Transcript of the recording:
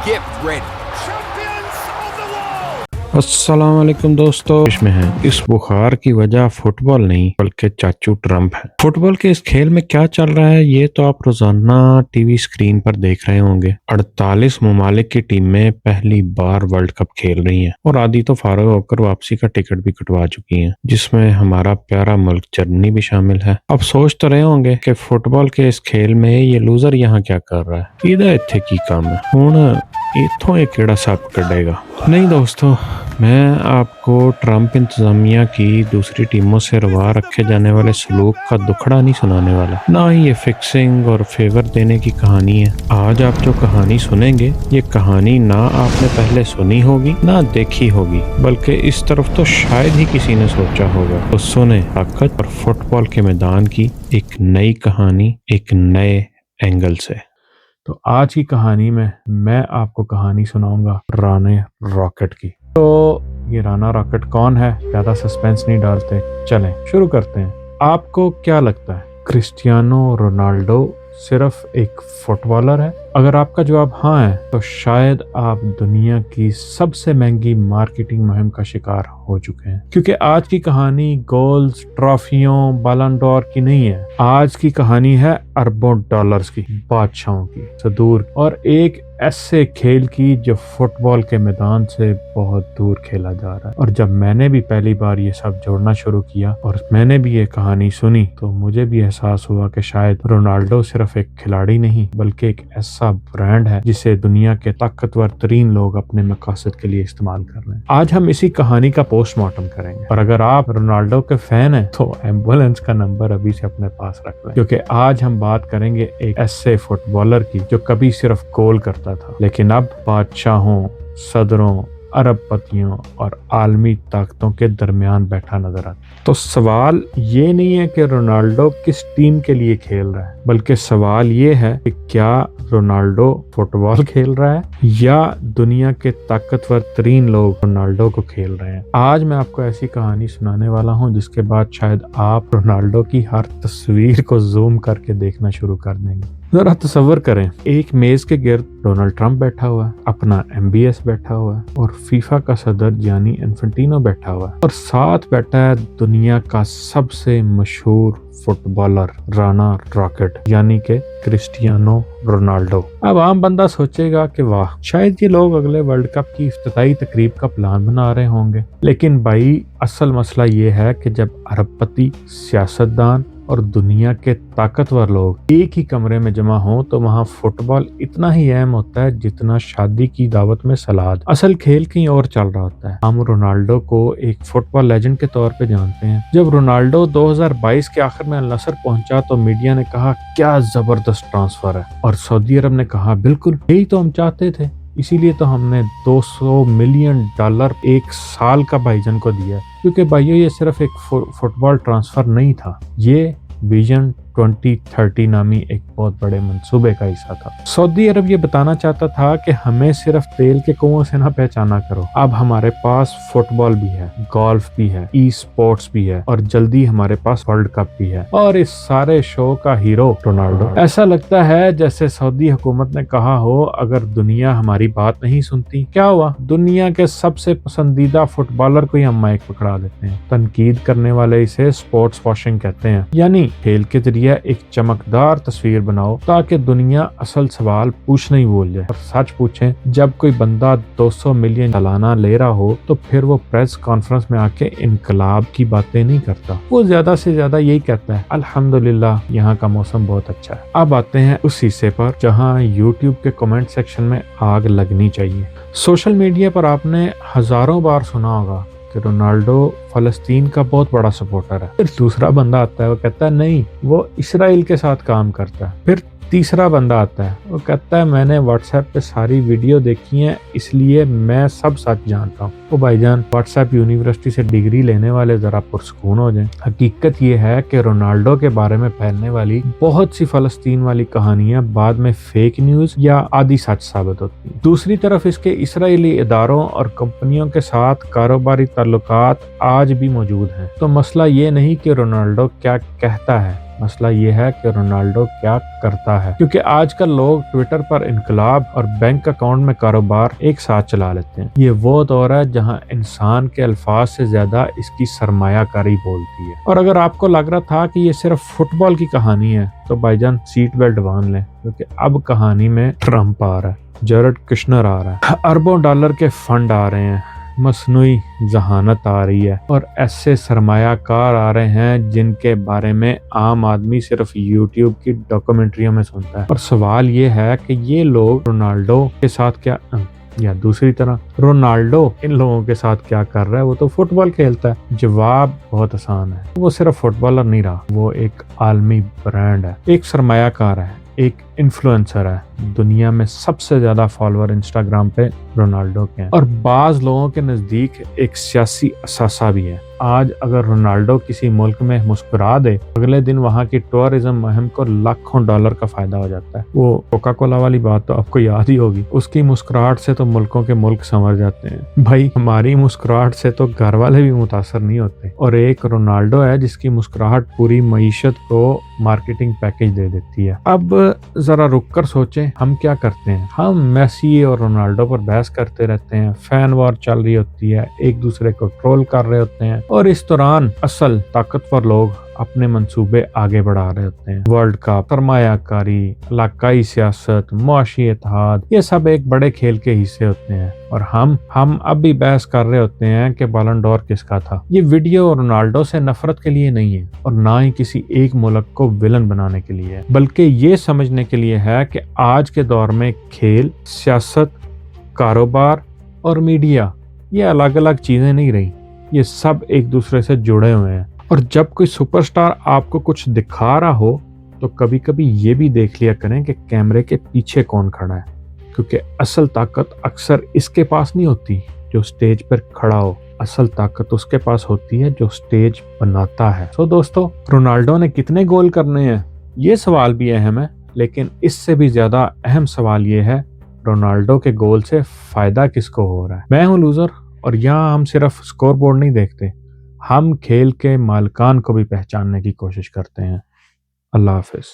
Get ready. Champions of the world. अस्सलाम वालेकुम दोस्तों, इसमें है इस बुखार की वजह फुटबॉल नहीं बल्कि चाचू ट्रम्प है। फुटबॉल के इस खेल में क्या चल रहा है ये तो आप रोजाना टीवी स्क्रीन पर देख रहे होंगे। 48 ममालिक की टीमें पहली बार वर्ल्ड कप खेल रही हैं और आधी तो फारग होकर वापसी का टिकट भी कटवा चुकी हैं, जिसमें हमारा प्यारा मुल्क जर्मनी भी शामिल है। अब सोच तो रहे होंगे कि फुटबॉल के इस खेल में ये लूजर यहाँ क्या कर रहा है, इधर इत्थे की काम है, हुण इत्थों ये केड़ा सप कढेगा। नहीं दोस्तों, मैं आपको ट्रम्प इंतजामिया की दूसरी टीमों से रवा रखे जाने वाले सलूक का दुखड़ा नहीं सुनाने वाला, ना ही ये फिक्सिंग और फेवर देने की कहानी है। आज आप जो कहानी सुनेंगे ये कहानी ना आपने पहले सुनी होगी ना देखी होगी, बल्कि इस तरफ तो शायद ही किसी ने सोचा होगा। तो सुने ताकत और फुटबॉल के मैदान की एक नई कहानी एक नए एंगल से। तो आज की कहानी में मैं आपको कहानी सुनाऊंगा राना रॉकेट की। तो ये राना रॉकेट कौन है, ज्यादा सस्पेंस नहीं डालते, चलें शुरू करते हैं। आपको क्या लगता है क्रिस्टियानो रोनाल्डो सिर्फ एक फुटबॉलर है? अगर आपका जवाब हाँ है तो शायद आप दुनिया की सबसे महंगी मार्केटिंग मुहिम का शिकार हो चुके हैं, क्योंकि आज की कहानी गोल्स, ट्रॉफियों, बालन डोर की नहीं है। आज की कहानी है अरबों डॉलर्स की, बादशाहों की, सदूर, और एक ऐसे खेल की जो फुटबॉल के मैदान से बहुत दूर खेला जा रहा है। और जब मैंने भी पहली बार ये सब जोड़ना शुरू किया और मैंने भी ये कहानी सुनी तो मुझे भी एहसास हुआ कि शायद रोनाल्डो सिर्फ एक खिलाड़ी नहीं बल्कि एक ऐसा ब्रांड है जिसे दुनिया के ताकतवर तरीन लोग अपने मकसद के लिए इस्तेमाल कर रहे हैं। आज हम इसी कहानी का पोस्टमार्टम करेंगे, और अगर आप रोनाल्डो के फैन हैं तो एम्बुलेंस का नंबर अभी से अपने पास रख लें, क्योंकि आज हम बात करेंगे एक ऐसे फुटबॉलर की जो कभी सिर्फ गोल करता था लेकिन अब बादशाहों, सदरों, अरबपतियों और आलमी ताकतों के दरमियान बैठा नजर आता। तो सवाल ये नहीं है कि रोनाल्डो किस टीम के लिए खेल रहा है, बल्कि सवाल ये है कि क्या रोनाल्डो फुटबॉल खेल रहा है या दुनिया के ताकतवर तरीन लोग रोनाल्डो को खेल रहे हैं। आज मैं आपको ऐसी कहानी सुनाने वाला हूं जिसके बाद शायद आप रोनाल्डो की हर तस्वीर को जूम करके देखना शुरू कर देंगे। जरा तसव्वुर करें, एक मेज के गिर्द डोनाल्ड ट्रम्प बैठा हुआ है, अपना MBS बैठा हुआ है और फीफा का सदर यानी इन्फेंटिनो बैठा हुआ है, और साथ बैठा है दुनिया का सबसे मशहूर फुटबॉलर राना रॉकेट यानी कि क्रिस्टियानो रोनाल्डो। अब आम बंदा सोचेगा कि वाह, शायद ये लोग अगले वर्ल्ड कप की इफ्तिताई तकरीब का प्लान बना रहे होंगे। लेकिन भाई असल मसला ये है कि जब अरबपति, सियासतदान और दुनिया के ताकतवर लोग एक ही कमरे में जमा हों तो वहाँ फुटबॉल इतना ही अहम होता है जितना शादी की दावत में सलाद। असल खेल कहीं और चल रहा होता है। हम रोनाल्डो को एक फुटबॉल लेजेंड के तौर पे जानते हैं। जब रोनाल्डो 2022 के आखिर में अल नसर पहुंचा तो मीडिया ने कहा क्या जबरदस्त ट्रांसफर है, और सऊदी अरब ने कहा बिल्कुल यही तो हम चाहते थे, इसीलिए तो हमने $200 मिलियन एक साल का भाईजान को दिया। क्योंकि भाइयों ये सिर्फ एक फुटबॉल ट्रांसफर नहीं था, ये विजन 2030 नामी एक बहुत बड़े मंसूबे का हिस्सा था। सऊदी अरब ये बताना चाहता था कि हमें सिर्फ तेल के कुओं से ना पहचाना करो, अब हमारे पास फुटबॉल भी है, गोल्फ भी है, ई स्पोर्ट्स भी है और जल्दी हमारे पास वर्ल्ड कप भी है, और इस सारे शो का हीरो रोनाल्डो। ऐसा लगता है जैसे सऊदी हुकूमत ने कहा हो अगर दुनिया हमारी बात नहीं सुनती, क्या हुआ, दुनिया के सबसे पसंदीदा फुटबॉलर को ही हम माइक पकड़ा देते हैं। तनकीद करने वाले इसे स्पोर्ट्स वॉशिंग कहते हैं, यानी खेल के जरिए एक चमकदार तस्वीर बनाओ ताकि दुनिया असल सवाल पूछना ही भूल जाए और सच पूछे। जब कोई बंदा 200 मिलियन सालाना ले रहा हो तो फिर वो प्रेस कॉन्फ्रेंस में आके इनकलाब की बातें नहीं करता, वो ज्यादा से ज्यादा यही कहता है अल्हम्दुलिल्लाह यहाँ का मौसम बहुत अच्छा है। अब आते हैं उस हिस्से पर जहाँ यूट्यूब के कमेंट सेक्शन में आग लगनी चाहिए। सोशल मीडिया पर आपने हजारों बार सुना होगा कि रोनाल्डो फलस्तीन का बहुत बड़ा सपोर्टर है। फिर दूसरा बंदा आता है वो कहता है नहीं, वो इसराइल के साथ काम करता है। फिर तीसरा बंदा आता है वो कहता है मैंने व्हाट्सएप पे सारी वीडियो देखी है इसलिए मैं सब सच जानता हूँ। तो भाईजान व्हाट्सएप यूनिवर्सिटी से डिग्री लेने वाले जरा पुरसकून हो जाएं। हकीकत ये है कि रोनाल्डो के बारे में फैलने वाली बहुत सी फलस्तीन वाली कहानियां बाद में फेक न्यूज या आधी सच साबित होती हैं। दूसरी तरफ इसके इसराइली इदारों और कंपनियों के साथ कारोबारी ताल्लुकात आज भी मौजूद हैं। तो मसला ये नहीं कि रोनाल्डो क्या कहता है, مسئلہ یہ ہے کہ رونالڈو کیا کرتا ہے، کیونکہ آج کل لوگ ٹویٹر پر انقلاب اور بینک اکاؤنٹ میں کاروبار ایک ساتھ چلا لیتے ہیں۔ یہ وہ دور ہے جہاں انسان کے الفاظ سے زیادہ اس کی سرمایہ کاری بولتی ہے۔ اور اگر آپ کو لگ رہا تھا کہ یہ صرف فٹ بال کی کہانی ہے تو بھائی جان سیٹ بیلٹ باندھ لیں، کیونکہ اب کہانی میں ٹرمپ آ رہا ہے، جیرڈ کشنر آ رہا ہے، اربوں ڈالر کے فنڈ آ رہے ہیں، مصنوعی ذہانت آ رہی ہے، اور ایسے سرمایہ کار آ رہے ہیں جن کے بارے میں عام آدمی صرف یوٹیوب کی ڈاکومنٹریوں میں سنتا ہے۔ اور سوال یہ ہے کہ یہ لوگ رونالڈو کے ساتھ کیا، یا دوسری طرح رونالڈو ان لوگوں کے ساتھ کیا کر رہا ہے؟ وہ تو فٹ بال کھیلتا ہے۔ جواب بہت آسان ہے، وہ صرف فٹ بالر نہیں رہا، وہ ایک عالمی برانڈ ہے، ایک سرمایہ کار ہے، ایک انفلوئنسر ہے۔ دنیا میں سب سے زیادہ فالوور انسٹاگرام پہ رونالڈو کے ہیں، اور بعض لوگوں کے نزدیک ایک سیاسی اثاثہ بھی ہے۔ آج اگر رونالڈو کسی ملک میں مسکرا دے، اگلے دن وہاں کی ٹورزم مہم کو لاکھوں ڈالر کا فائدہ ہو جاتا ہے۔ وہ کوکا کولا والی بات تو آپ کو یاد ہی ہوگی، اس کی مسکراہٹ سے تو ملکوں کے ملک سنور جاتے ہیں۔ بھائی ہماری مسکراہٹ سے تو گھر والے بھی متاثر نہیں ہوتے، اور ایک رونالڈو ہے جس کی مسکراہٹ پوری معیشت کو مارکیٹنگ پیکج دے دیتی ہے۔ اب ذرا رک کر سوچیں، ہم کیا کرتے ہیں؟ ہم میسی اور رونالڈو پر بحث کرتے رہتے ہیں، فین وار چل رہی ہوتی ہے، ایک دوسرے کو ٹرول کر رہے ہوتے ہیں، اور اس دوران اصل طاقتور لوگ اپنے منصوبے آگے بڑھا رہے ہوتے ہیں۔ ورلڈ کپ، سرمایہ کاری، علاقائی سیاست، معاشی اتحاد، یہ سب ایک بڑے کھیل کے حصے ہوتے ہیں، اور ہم اب بھی بحث کر رہے ہوتے ہیں کہ بالن ڈور کس کا تھا۔ یہ ویڈیو رونالڈو سے نفرت کے لیے نہیں ہے، اور نہ ہی کسی ایک ملک کو ولن بنانے کے لیے ہے، بلکہ یہ سمجھنے کے لیے ہے کہ آج کے دور میں کھیل، سیاست، کاروبار اور میڈیا یہ الگ الگ چیزیں نہیں رہی، یہ سب ایک دوسرے سے جڑے ہوئے ہیں۔ اور جب کوئی سپر سٹار آپ کو کچھ دکھا رہا ہو تو کبھی کبھی یہ بھی دیکھ لیا کریں کہ کیمرے کے پیچھے کون کھڑا ہے، کیونکہ اصل طاقت اکثر اس کے پاس نہیں ہوتی جو سٹیج پر کھڑا ہو، اصل طاقت اس کے پاس ہوتی ہے جو سٹیج بناتا ہے۔ سو دوستو، رونالڈو نے کتنے گول کرنے ہیں یہ سوال بھی اہم ہے، لیکن اس سے بھی زیادہ اہم سوال یہ ہے رونالڈو کے گول سے فائدہ کس کو ہو رہا ہے۔ میں ہوں لوزر، اور یہاں ہم صرف سکور بورڈ نہیں دیکھتے، ہم کھیل کے مالکان کو بھی پہچاننے کی کوشش کرتے ہیں۔ اللہ حافظ۔